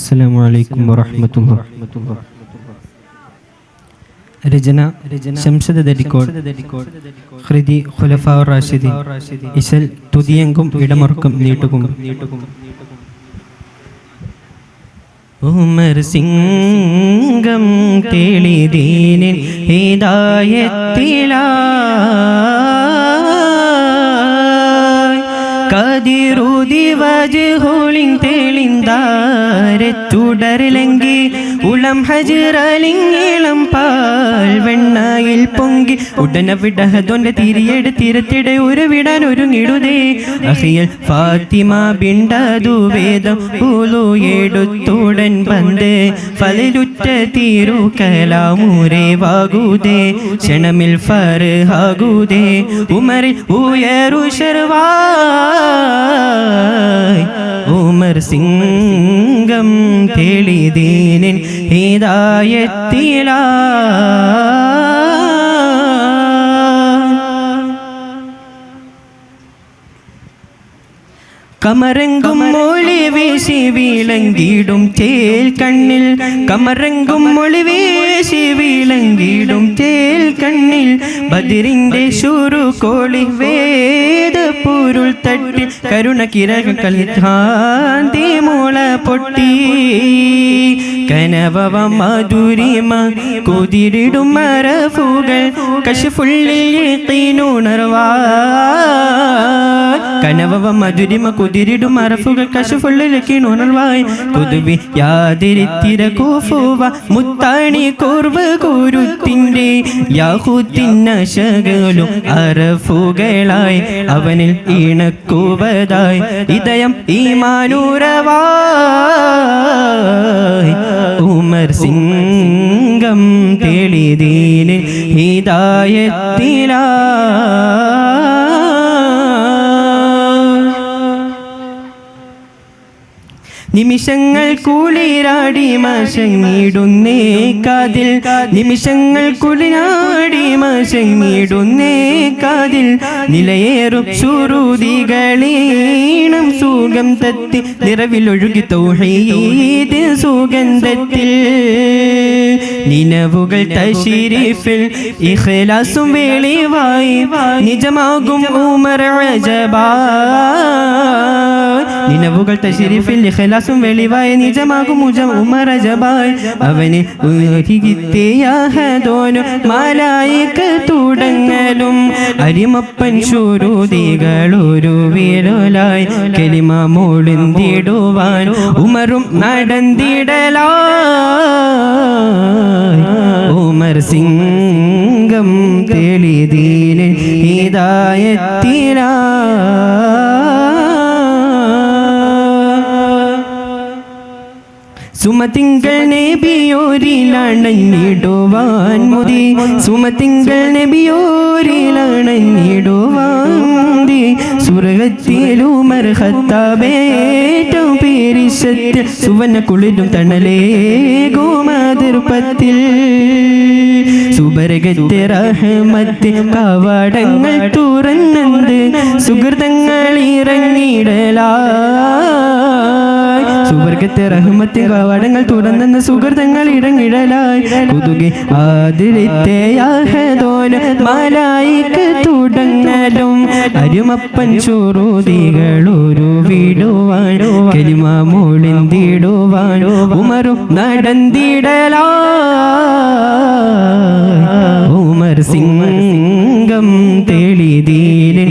അസ്സലാമു അലൈക്കും വറഹ്മത്തുള്ളാഹി. രചന ശംസദ് ദരിക്കോട്. ഖൃതി ഖുലഫാഉർ റാഷിദീൻ. ഇശൽ തുതിയെങ്കും ഇടമർക്കും നീട്ടുകും. ഉമർ സിംഗം തെളിദീനിൻ ഹിദായത്തിലായി കതിറുതി വജ്ഹുലിൻ തെളിന്താരത്തുടർലങ്കി ഉളം ഹജ്റലിങ്ങിളം പാൽ വെണ്ണയിൽ പൊങ്കി ഉടനെ വിടഹതൊന്റെ തിരിയെടുത്തിരത്തിടെ ഒരു വിടാൻ ഒരുങ്ങിടുതേ അഹിയൽ ഫാത്തിമ ബിണ്ടതു വേദം പൂലു എടുത്തുടൻ ബന്ദ് ഫലിലുറ്റ തീരു കലാമൂരെ വാകുതേ ക്ഷണമിൽ ഫർഹാകുതേ ഉമറിൽ ഉയരു ശർവായ് ഉമർ സിംഗം തെളിദീനിൻ ഹിദായത്തിലായി കമരങ്കും മൊഴി വീശി വിളങ്ങിടും ചേൽ കണ്ണിൽ കമരങ്കും മൊഴി വീശി വിളങ്ങിടും ചേൽ കണ്ണിൽ ബദരിന്റെ ശുരു കോളി വേദ പൊരുൾ തട്ടി കരുണ കിരകാന്തി മുള പൊട്ടി കനവവ മധുരിമ കുതിരിടും മരഫുകൾ കശഫുള്ളിൽ യഖീനുണർവാ കനവവ മധുരിമ കുതിരിടും മരഫുകൾ കശഫുള്ളിൽ യഖീനുണർവായി കുതുബി യാതിരിത്തിര കൂഫുവ മുത്താണി കൂർവ് കുരുത്തിന്റെ യാഹൂത്തിന്നശകളും അറഫുകളായി അവനിൽ ഇണക്കുവതായി ഇദയം ഈമാനൂരവായി ഉമർ സിംഗം തെളിദീനിൻ ഹിദായത്തിലായി നിമിഷങ്ങൾ കുളിരാടി മശങ്ങിടുന്നേ കാതിൽ നിമിഷങ്ങൾ കുളിരാടി മശങ്ങിടുന്നേ കാതിൽ നിലയേറും ശുരുതികളീണം സുഖം തത്തി നിറവിലൊഴുകി തൗഹീദ് സുഗന്ധത്തിൽ നിനവുകൾ തശരീഫിൽ ഇഖ്ലാസും വെളിവായി നിജമാകും ഉമർ അജബായ് നിനവുകൾ തശരീഫിൽ ഇഖ്ലാസും വെളിവായി നിജമാകും ഉമർ അജബായ് അവനെ ഒരുകിത്തേയാഹദോനും മലായികത്തുടങ്ങലും അരിമപ്പൻ ശുരുതികളൊരു വിരലായി കലിമ മോളിന്തിടുവാൻ ഉമറും നടന്നിടലായി ഉമർ സിംഗം തെളിദീനിൻ ഹിദായത്തിലായി സുമതിങ്കൾ നബിയോരിലണഞ്ഞിടുവാൻ മുതി സുമതിങ്കൾ നബിയോരിലണഞ്ഞിടുവാൻ മുതി സ്വർഗത്തിലുമർ ഖത്താബേറ്റം പേരിശത്തിൽ സുവന കുളിരും തണലേകുമതിർപ്പത്തിൽ സുബർഗത്തെ റഹ്മത്ത് കവാടങ്ങൾ തുറന്നത് സുഹൃതങ്ങൾ ഇറങ്ങിടലായി സുവർഗത്തെ റഹ്മത്ത് കവാടങ്ങൾ തുറന്നെന്ന സുഹൃതങ്ങൾ ഇറങ്ങിടലായി കുതുകി ആതിരിത്തേയാഹദോന് മലായികത്തുടങ്ങലും അരുമപ്പൻ ശുരുതികളൊരു വിടുവാൻ കലിമ മോളിന്തിടുവാൻ ഉമറും നടന്നിടലായി ഉമർ സിംഗം തെളിദീനിൻ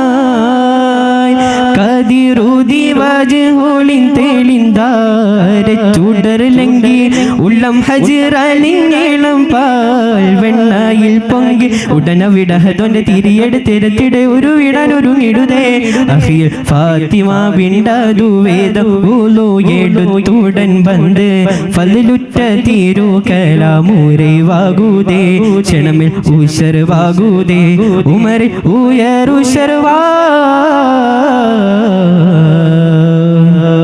ഹിദായത്തിലായി കതിറുതി വജ്ഹുലിൻ തെളിന്താരച്ചുടർലങ്കി ഉള്ളം ഹജ്റലിങ്ങിളം പാൽ വെണ്ണയിൽ പൊങ്കി ഉടനെ വിടഹതൊന്റെ തിരിയെടുത്തിരത്തിടെ ഒരു വിടാൻ ഒരുങ്ങിടുതേ അഹിൽ ഫാത്തിമ ബിണ്ടതു വേദം പൂലു എടുത്തുടൻ ബന്ദ് ഫലിലുറ്റ തീരു കലാമൂരെ വാകുതേ ക്ഷണമിൽ ഉശർവാകുതേ ഉമറിൽ ഉയരു ശർവായ്.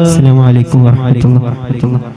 അസ്സലാമു അലൈക്കും വറഹ്മത്തുള്ളാഹി.